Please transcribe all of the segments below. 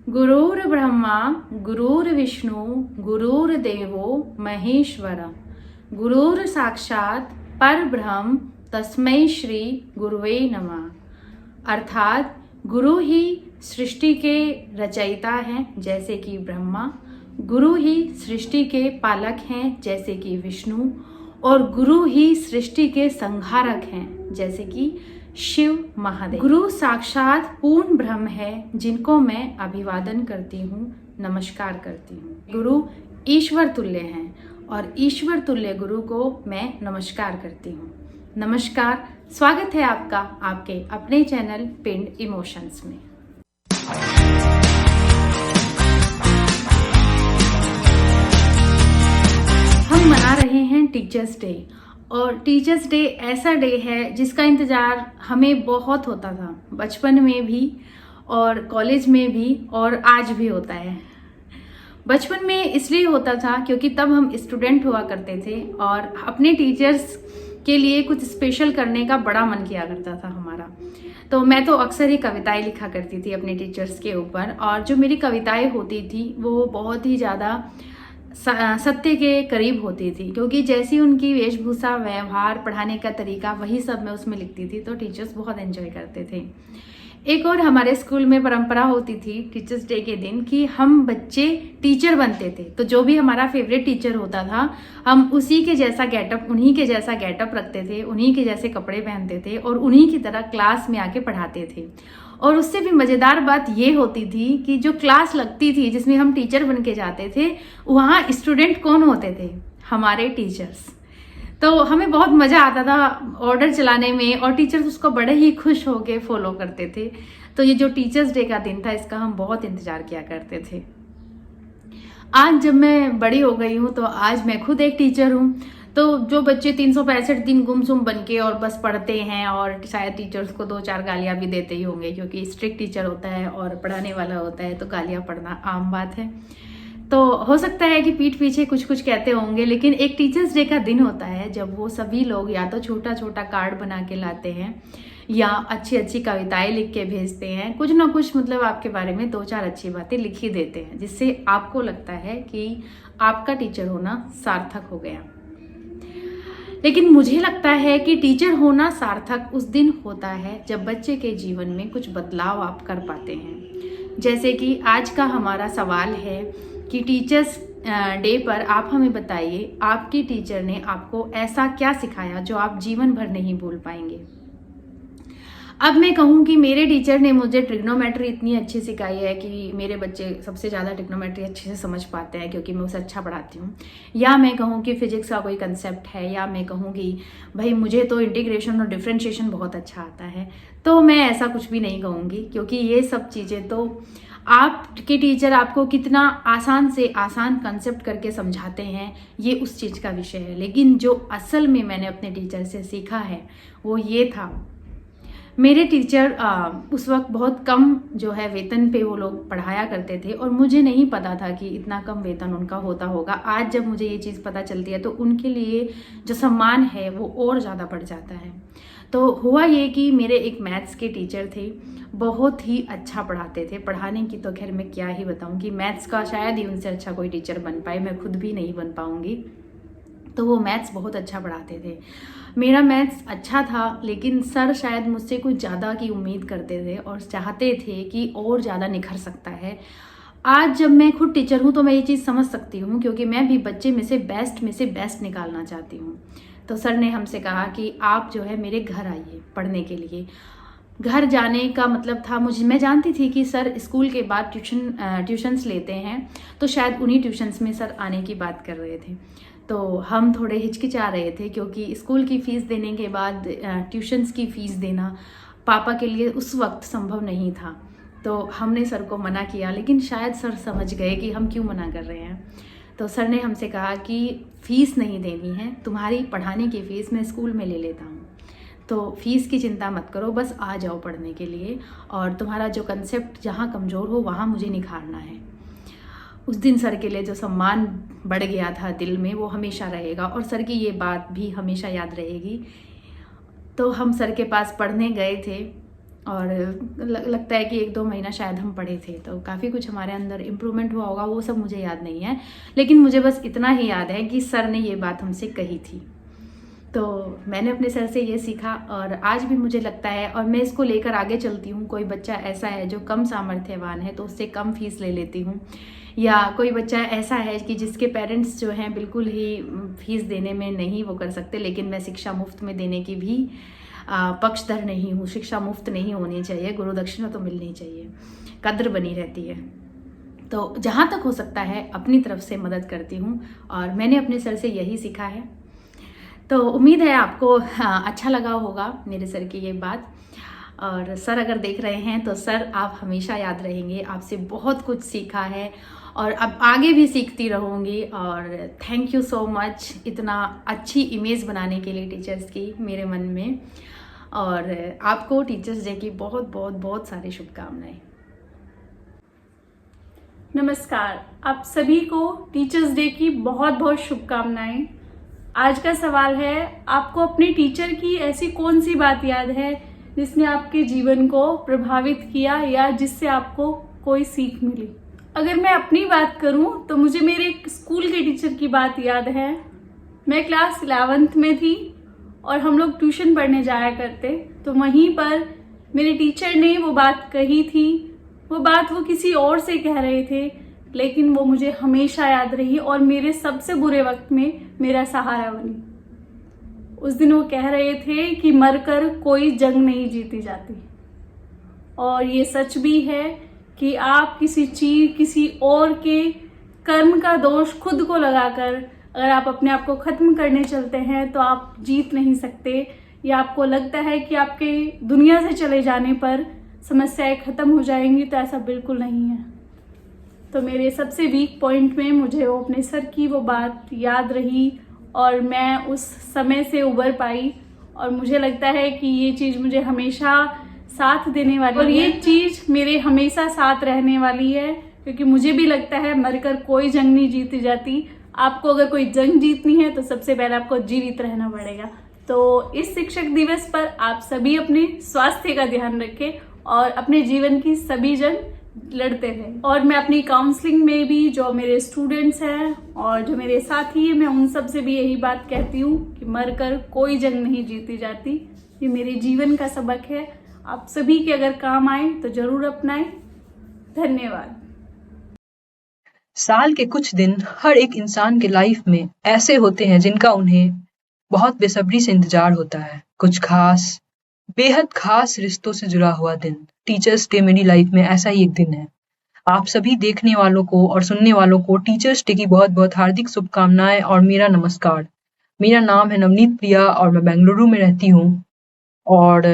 गुरुर् ब्रह्मा गुरुर्विष्णु गुरुर्देवो महेश्वर गुरुर् साक्षात परब्रह्म तस्मै श्री गुरुवे नमः। अर्थात गुरु ही सृष्टि के रचयिता हैं जैसे कि ब्रह्मा, गुरु ही सृष्टि के पालक हैं जैसे कि विष्णु, और गुरु ही सृष्टि के संहारक हैं जैसे कि शिव महादेव। गुरु साक्षात पूर्ण ब्रह्म है जिनको मैं अभिवादन करती हूँ, नमस्कार करती हूँ। गुरु ईश्वर तुल्य हैं और ईश्वर तुल्य गुरु को मैं नमस्कार करती हूँ। नमस्कार, स्वागत है आपका आपके अपने चैनल पिंड इमोशंस में। हम मना रहे हैं टीचर्स डे, और टीचर्स डे ऐसा डे है जिसका इंतज़ार हमें बहुत होता था, बचपन में भी और कॉलेज में भी और आज भी होता है। बचपन में इसलिए होता था क्योंकि तब हम स्टूडेंट हुआ करते थे और अपने टीचर्स के लिए कुछ स्पेशल करने का बड़ा मन किया करता था हमारा। तो मैं तो अक्सर ही कविताएं लिखा करती थी अपने टीचर्स के ऊपर, और जो मेरी कविताएं होती थी वो बहुत ही ज़्यादा सत्य के करीब होती थी, क्योंकि जैसी उनकी वेशभूषा, व्यवहार, पढ़ाने का तरीका, वही सब मैं उसमें लिखती थी। तो टीचर्स बहुत एंजॉय करते थे। एक और हमारे स्कूल में परंपरा होती थी टीचर्स डे के दिन कि हम बच्चे टीचर बनते थे। तो जो भी हमारा फेवरेट टीचर होता था, हम उसी के जैसा गेटअप, उन्हीं के जैसा गेटअप रखते थे, उन्हीं के जैसे कपड़े पहनते थे और उन्हीं की तरह क्लास में आके पढ़ाते थे। और उससे भी मज़ेदार बात ये होती थी कि जो क्लास लगती थी जिसमें हम टीचर बन के जाते थे, वहाँ स्टूडेंट कौन होते थे? हमारे टीचर्स। तो हमें बहुत मज़ा आता था ऑर्डर चलाने में, और टीचर्स उसको बड़े ही खुश होके फॉलो करते थे। तो ये जो टीचर्स डे का दिन था, इसका हम बहुत इंतज़ार किया करते थे। आज जब मैं बड़ी हो गई हूँ तो आज मैं खुद एक टीचर हूँ। तो जो बच्चे 365 दिन गुमसुम बन के और बस पढ़ते हैं, और शायद टीचर्स को 2-4 गालियाँ भी देते ही होंगे, क्योंकि स्ट्रिक्ट टीचर होता है और पढ़ाने वाला होता है तो गालियाँ पढ़ना आम बात है। तो हो सकता है कि पीठ पीछे कुछ कुछ कहते होंगे, लेकिन एक टीचर्स डे का दिन होता है जब वो सभी लोग या तो छोटा छोटा कार्ड बना के लाते हैं या अच्छी अच्छी कविताएं लिख के भेजते हैं, कुछ ना कुछ मतलब आपके बारे में 2-4 अच्छी बातें लिख ही देते हैं, जिससे आपको लगता है कि आपका टीचर होना सार्थक हो गया। लेकिन मुझे लगता है कि टीचर होना सार्थक उस दिन होता है जब बच्चे के जीवन में कुछ बदलाव आप कर पाते हैं। जैसे कि आज का हमारा सवाल है कि टीचर्स डे पर आप हमें बताइए, आपकी टीचर ने आपको ऐसा क्या सिखाया जो आप जीवन भर नहीं भूल पाएंगे। अब मैं कहूँ कि मेरे टीचर ने मुझे ट्रिग्नोमेट्री इतनी अच्छी सिखाई है कि मेरे बच्चे सबसे ज़्यादा ट्रिग्नोमेट्री अच्छे से समझ पाते हैं, क्योंकि मैं उसे अच्छा पढ़ाती हूँ। या मैं कहूँ कि फिजिक्स का कोई कंसेप्ट है, या मैं कहूँ कि भाई मुझे तो इंटीग्रेशन और डिफ्रेंशिएशन बहुत अच्छा आता है। तो मैं ऐसा कुछ भी नहीं कहूँगी, क्योंकि ये सब चीज़ें तो आपके टीचर आपको कितना आसान से आसान कंसेप्ट करके समझाते हैं, ये उस चीज़ का विषय है। लेकिन जो असल में मैंने अपने टीचर से सीखा है वो ये था, मेरे टीचर उस वक्त बहुत कम जो है वेतन पे वो लोग पढ़ाया करते थे, और मुझे नहीं पता था कि इतना कम वेतन उनका होता होगा। आज जब मुझे ये चीज़ पता चलती है तो उनके लिए जो सम्मान है वो और ज़्यादा बढ़ जाता है। तो हुआ ये कि मेरे एक मैथ्स के टीचर थे, बहुत ही अच्छा पढ़ाते थे। पढ़ाने की तो खैर मैं क्या ही बताऊँ कि मैथ्स का शायद ही उनसे अच्छा कोई टीचर बन पाए, मैं खुद भी नहीं बन पाऊँगी। तो वो मैथ्स बहुत अच्छा पढ़ाते थे। मेरा मैथ्स अच्छा था, लेकिन सर शायद मुझसे कुछ ज़्यादा की उम्मीद करते थे और चाहते थे कि और ज़्यादा निखर सकता है। आज जब मैं खुद टीचर हूँ तो मैं ये चीज़ समझ सकती हूँ, क्योंकि मैं भी बच्चे में से बेस्ट निकालना चाहती हूँ। तो सर ने हमसे कहा कि आप जो है मेरे घर आइए पढ़ने के लिए। घर जाने का मतलब था, मैं जानती थी कि सर स्कूल के बाद ट्यूशन्स लेते हैं, तो शायद उन्हीं ट्यूशन्स में सर आने की बात कर रहे थे। तो हम थोड़े हिचकिचा रहे थे, क्योंकि स्कूल की फ़ीस देने के बाद ट्यूशन्स की फ़ीस देना पापा के लिए उस वक्त संभव नहीं था। तो हमने सर को मना किया, लेकिन शायद सर समझ गए कि हम क्यों मना कर रहे हैं। तो सर ने हमसे कहा कि फ़ीस नहीं देनी है, तुम्हारी पढ़ाने की फ़ीस मैं स्कूल में ले लेता हूँ, तो फ़ीस की चिंता मत करो, बस आ जाओ पढ़ने के लिए, और तुम्हारा जो कंसेप्ट जहाँ कमज़ोर हो वहाँ मुझे निखारना है। उस दिन सर के लिए जो सम्मान बढ़ गया था दिल में, वो हमेशा रहेगा, और सर की ये बात भी हमेशा याद रहेगी। तो हम सर के पास पढ़ने गए थे, और लगता है कि 1-2 महीना शायद हम पढ़े थे, तो काफ़ी कुछ हमारे अंदर इम्प्रूवमेंट हुआ होगा, वो सब मुझे याद नहीं है। लेकिन मुझे बस इतना ही याद है कि सर ने ये बात हमसे कही थी। तो मैंने अपने सर से ये सीखा और आज भी मुझे लगता है, और मैं इसको लेकर आगे चलती हूँ। कोई बच्चा ऐसा है जो कम सामर्थ्यवान है तो उससे कम फीस ले लेती हूँ, या कोई बच्चा ऐसा है कि जिसके पेरेंट्स जो हैं बिल्कुल ही फीस देने में नहीं वो कर सकते, लेकिन मैं शिक्षा मुफ्त में देने की भी पक्षधर नहीं हूँ। शिक्षा मुफ्त नहीं होनी चाहिए, गुरु दक्षिणा तो मिलनी चाहिए, कद्र बनी रहती है। तो जहाँ तक हो सकता है अपनी तरफ से मदद करती हूँ, और मैंने अपने सर से यही सीखा है। तो उम्मीद है आपको अच्छा लगा होगा मेरे सर की ये बात। और सर अगर देख रहे हैं तो सर आप हमेशा याद रहेंगे, आपसे बहुत कुछ सीखा है और अब आगे भी सीखती रहूँगी। और थैंक यू सो मच इतना अच्छी इमेज बनाने के लिए टीचर्स की मेरे मन में। और आपको टीचर्स डे की बहुत बहुत बहुत सारी शुभकामनाएं। नमस्कार, आप सभी को टीचर्स डे की बहुत बहुत शुभकामनाएं। आज का सवाल है, आपको अपने टीचर की ऐसी कौन सी बात याद है जिसने आपके जीवन को प्रभावित किया या जिससे आपको कोई सीख मिली? अगर मैं अपनी बात करूं तो मुझे मेरे एक स्कूल के टीचर की बात याद है। मैं क्लास 11th में थी और हम लोग ट्यूशन पढ़ने जाया करते, तो वहीं पर मेरे टीचर ने वो बात कही थी। वो बात वो किसी और से कह रहे थे, लेकिन वो मुझे हमेशा याद रही और मेरे सबसे बुरे वक्त में मेरा सहारा बनी। उस दिन वो कह रहे थे कि मरकर कोई जंग नहीं जीती जाती, और ये सच भी है कि आप किसी और के कर्म का दोष खुद को लगाकर अगर आप अपने आप को खत्म करने चलते हैं तो आप जीत नहीं सकते, या आपको लगता है कि आपके दुनिया से चले जाने पर समस्याएं खत्म हो जाएंगी, तो ऐसा बिल्कुल नहीं है। तो मेरे सबसे वीक पॉइंट में मुझे वो अपने सर की वो बात याद रही और मैं उस समय से उबर पाई, और मुझे लगता है कि ये चीज़ मुझे हमेशा साथ देने वाली है और ये चीज़ मेरे हमेशा साथ रहने वाली है, क्योंकि मुझे भी लगता है मरकर कोई जंग नहीं जीती जाती। आपको अगर कोई जंग जीतनी है तो सबसे पहले आपको जीवित रहना पड़ेगा। तो इस शिक्षक दिवस पर आप सभी अपने स्वास्थ्य का ध्यान रखें और अपने जीवन की सभी जंग लड़ते रहें। और मैं अपनी काउंसलिंग में भी जो मेरे स्टूडेंट्स हैं और जो मेरे साथी हैं, मैं उन सब से भी यही बात कहती हूँ कि मरकर कोई जंग नहीं जीती जाती। ये मेरे जीवन का सबक है, आप सभी के अगर काम आए तो जरूर अपनाएं। धन्यवाद। साल के कुछ दिन हर एक इंसान के लाइफ में ऐसे होते हैं जिनका उन्हें बहुत बेसब्री से इंतजार होता है। कुछ खास, बेहद खास रिश्तों से जुड़ा हुआ दिन। टीचर्स डे मेरी लाइफ में ऐसा ही एक दिन है। आप सभी देखने वालों को और सुनने वालों को टीचर्स डे की बहुत बहुत हार्दिक शुभकामनाएं और मेरा नमस्कार। मेरा नाम है नवनीत प्रिया और मैं बेंगलुरु में रहती हूँ। और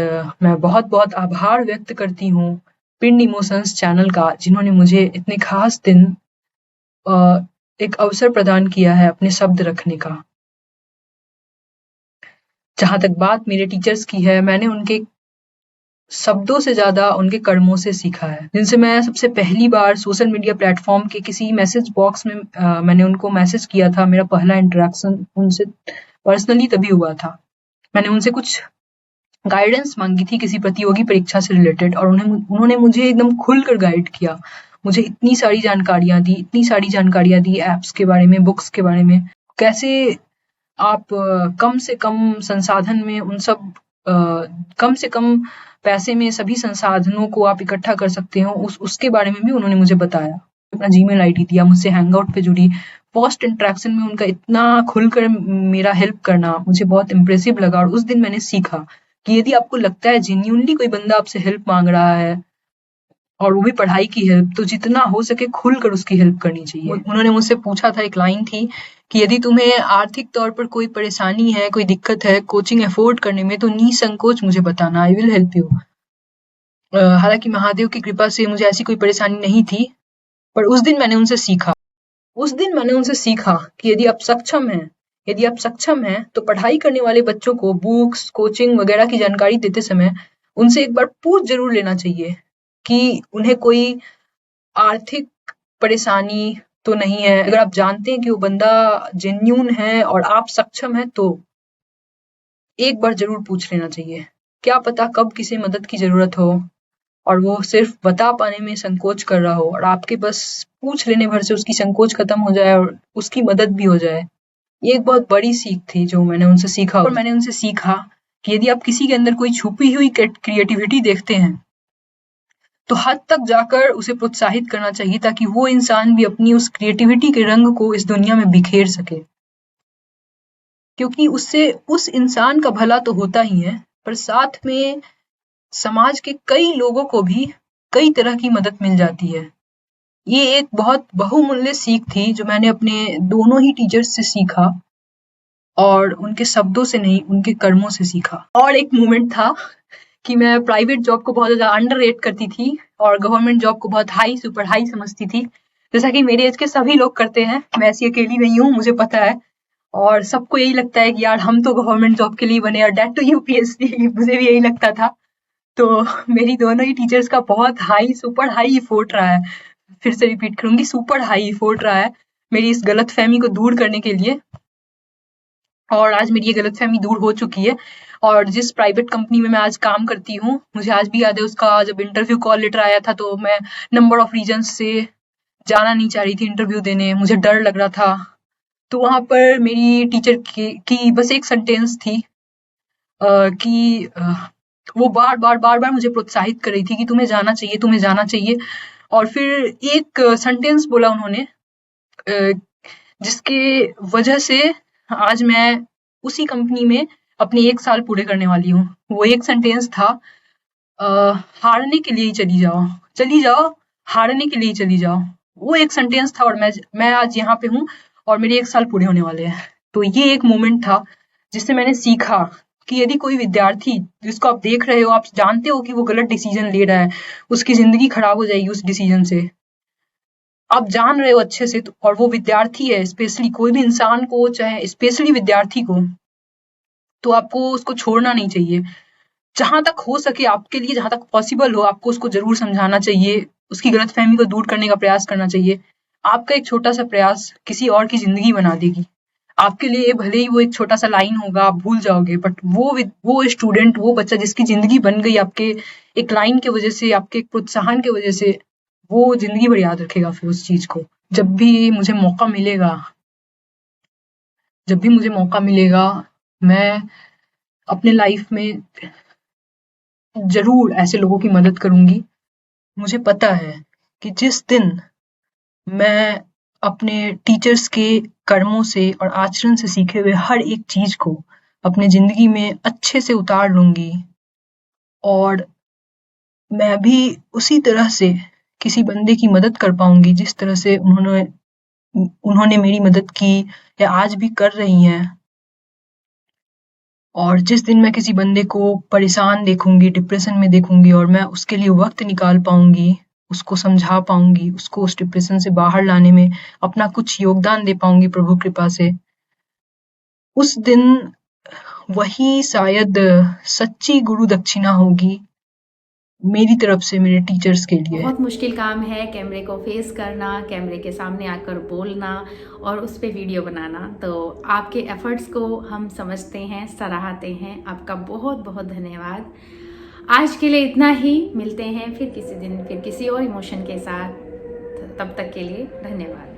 मैं बहुत बहुत आभार व्यक्त करती हूँ पिंड इमोशंस चैनल का, जिन्होंने मुझे इतने खास दिन एक अवसर प्रदान किया है अपने शब्द रखने का। जहाँ तक बात मेरे टीचर्स की है, मैंने उनके शब्दों से ज़्यादा उनके कर्मों से सीखा है। जिनसे मैं सबसे पहली बार सोशल मीडिया प्लेटफॉर्म के किसी मैसेज बॉक्स में मैंने उनको मैसेज किया था। मेरा पहला इंटरेक्शन उनसे पर्सनली तभी हुआ था। मैंने उनसे कुछ गाइडेंस मांगी थी किसी प्रतियोगी परीक्षा से रिलेटेड, और उन्होंने मुझे एकदम खुलकर गाइड किया। मुझे इतनी सारी जानकारियाँ दी ऐप्स के बारे में, बुक्स के बारे में, कैसे आप कम से कम संसाधन में कम से कम पैसे में सभी संसाधनों को आप इकट्ठा कर सकते हो, उसके बारे में भी उन्होंने मुझे बताया। अपना जीमेल आईडी दिया, मुझसे हैंगआउट पे जुड़ी। फर्स्ट इंटरेक्शन में उनका इतना खुलकर मेरा हेल्प करना मुझे बहुत इम्प्रेसिव लगा, और उस दिन मैंने सीखा कि यदि आपको लगता है जेन्युइनली कोई बंदा आपसे हेल्प मांग रहा है और वो भी पढ़ाई की हेल्प, तो जितना हो सके खुलकर उसकी हेल्प करनी चाहिए। उन्होंने मुझसे पूछा था, एक लाइन थी कि यदि तुम्हें आर्थिक तौर पर कोई परेशानी है, कोई दिक्कत है कोचिंग अफोर्ड करने में, तो निसंकोच मुझे बताना, आई विल हेल्प यू। हालांकि महादेव की कृपा से मुझे ऐसी कोई परेशानी नहीं थी, पर उस दिन मैंने उनसे सीखा कि यदि आप सक्षम हैं तो पढ़ाई करने वाले बच्चों को बुक्स, कोचिंग वगैरह की जानकारी देते समय उनसे एक बार पूछ जरूर लेना चाहिए कि उन्हें कोई आर्थिक परेशानी तो नहीं है। अगर आप जानते हैं कि वो बंदा जेन्युइन है और आप सक्षम हैं, तो एक बार जरूर पूछ लेना चाहिए क्या पता कब किसी मदद की ज़रूरत हो और वो सिर्फ बता पाने में संकोच कर रहा हो और आपके बस पूछ लेने भर से उसकी संकोच खत्म हो जाए और उसकी मदद भी हो जाए। ये एक बहुत बड़ी सीख थी जो मैंने उनसे सीखा और मैंने उनसे सीखा कि यदि आप किसी के अंदर कोई छुपी हुई क्रिएटिविटी देखते हैं तो हद तक जाकर उसे प्रोत्साहित करना चाहिए ताकि वो इंसान भी अपनी उस क्रिएटिविटी के रंग को इस दुनिया में बिखेर सके, क्योंकि उससे उस इंसान का भला तो होता ही है पर साथ में समाज के कई लोगों को भी कई तरह की मदद मिल जाती है। ये एक बहुत बहुमूल्य सीख थी जो मैंने अपने दोनों ही टीचर्स से सीखा और उनके शब्दों से नहीं, उनके कर्मों से सीखा। और एक मोमेंट था कि मैं प्राइवेट जॉब को बहुत ज़्यादा अंडररेट करती थी और गवर्नमेंट जॉब को बहुत हाई सुपर हाई समझती थी, जैसा कि मेरे एज के सभी लोग करते हैं। मैं ऐसी अकेली नहीं हूँ, मुझे पता है। और सबको यही लगता है कि यार हम तो गवर्नमेंट जॉब के लिए बने और दैट टू यूपीएससी, मुझे भी यही लगता था। तो मेरी दोनों ही टीचर्स का बहुत हाई सुपर हाई एफर्ट रहा है, फिर से रिपीट करूंगी, सुपर हाई एफर्ट रहा है मेरी इस गलतफहमी को दूर करने के लिए। और आज मेरी ये गलतफहमी दूर हो चुकी है और जिस प्राइवेट कंपनी में मैं आज काम करती हूँ, मुझे आज भी याद है उसका जब इंटरव्यू कॉल लेटर आया था तो मैं नंबर ऑफ रीजंस से जाना नहीं चाह रही थी इंटरव्यू देने, मुझे डर लग रहा था। तो वहाँ पर मेरी टीचर की बस एक सेंटेंस थी कि वो बार-बार मुझे प्रोत्साहित कर रही थी कि तुम्हें जाना चाहिए, तुम्हें जाना चाहिए। और फिर एक सेंटेंस बोला उन्होंने जिसके वजह से आज मैं उसी कंपनी में अपने 1 साल पूरे करने वाली हूँ। वो एक सेंटेंस था हारने के लिए ही चली जाओ, हारने के लिए ही चली जाओ। वो एक सेंटेंस था और मैं आज यहाँ पे हूँ और मेरे 1 साल पूरे होने वाले हैं। तो ये एक मोमेंट था जिससे मैंने सीखा कि यदि कोई विद्यार्थी जिसको आप देख रहे हो, आप जानते हो कि वो गलत डिसीजन ले रहा है, उसकी ज़िंदगी खराब हो जाएगी उस डिसीजन से। आप जान रहे हो अच्छे से और वो विद्यार्थी है, स्पेशली कोई भी इंसान को, चाहे स्पेशली विद्यार्थी को, तो आपको उसको छोड़ना नहीं चाहिए। जहाँ तक हो सके आपके लिए, जहाँ तक पॉसिबल हो, आपको उसको ज़रूर समझाना चाहिए, उसकी गलतफ़हमी को दूर करने का प्रयास करना चाहिए। आपका एक छोटा-सा प्रयास किसी और की ज़िंदगी बना देगी। आपके लिए भले ही वो एक छोटा-सा लाइन होगा, आप भूल जाओगे, बट वो स्टूडेंट, वो बच्चा जिसकी ज़िंदगी बन गई आपके एक लाइन की वज़ह से, आपके एक प्रोत्साहन की वज़ह से, वो ज़िंदगी भर याद रखेगा फिर उस चीज़ को। जब भी मुझे मौका मिलेगा, मैं अपने लाइफ़ में ज़रूर ऐसे लोगों की मदद करूँगी। मुझे पता है कि जिस दिन मैं अपने टीचर्स के कर्मों से और आचरण से सीखे हुए हर एक चीज़ को अपनी ज़िंदगी में अच्छे से उतार लूँगी और मैं भी उसी तरह से किसी बंदे की मदद कर पाऊँगी जिस तरह से उन्होंने मेरी मदद की या आज भी कर रही हैं। और जिस दिन मैं किसी बंदे को परेशान देखूँगी, डिप्रेशन में देखूँगी और मैं उसके लिए वक़्त निकाल पाऊँगी, उसको समझा पाऊँगी, उसको उस डिप्रेशन से बाहर लाने में अपना कुछ योगदान दे पाऊँगी प्रभु कृपा से, उस दिन वही शायद सच्ची गुरु दक्षिणा होगी मेरी तरफ से मेरे टीचर्स के लिए। बहुत मुश्किल काम है कैमरे को फेस करना, कैमरे के सामने आकर बोलना और उस पे वीडियो बनाना। तो आपके एफर्ट्स को हम समझते हैं, सराहते हैं। आपका बहुत बहुत धन्यवाद। आज के लिए इतना ही, मिलते हैं फिर किसी दिन, फिर किसी और इमोशन के साथ। तब तक के लिए धन्यवाद।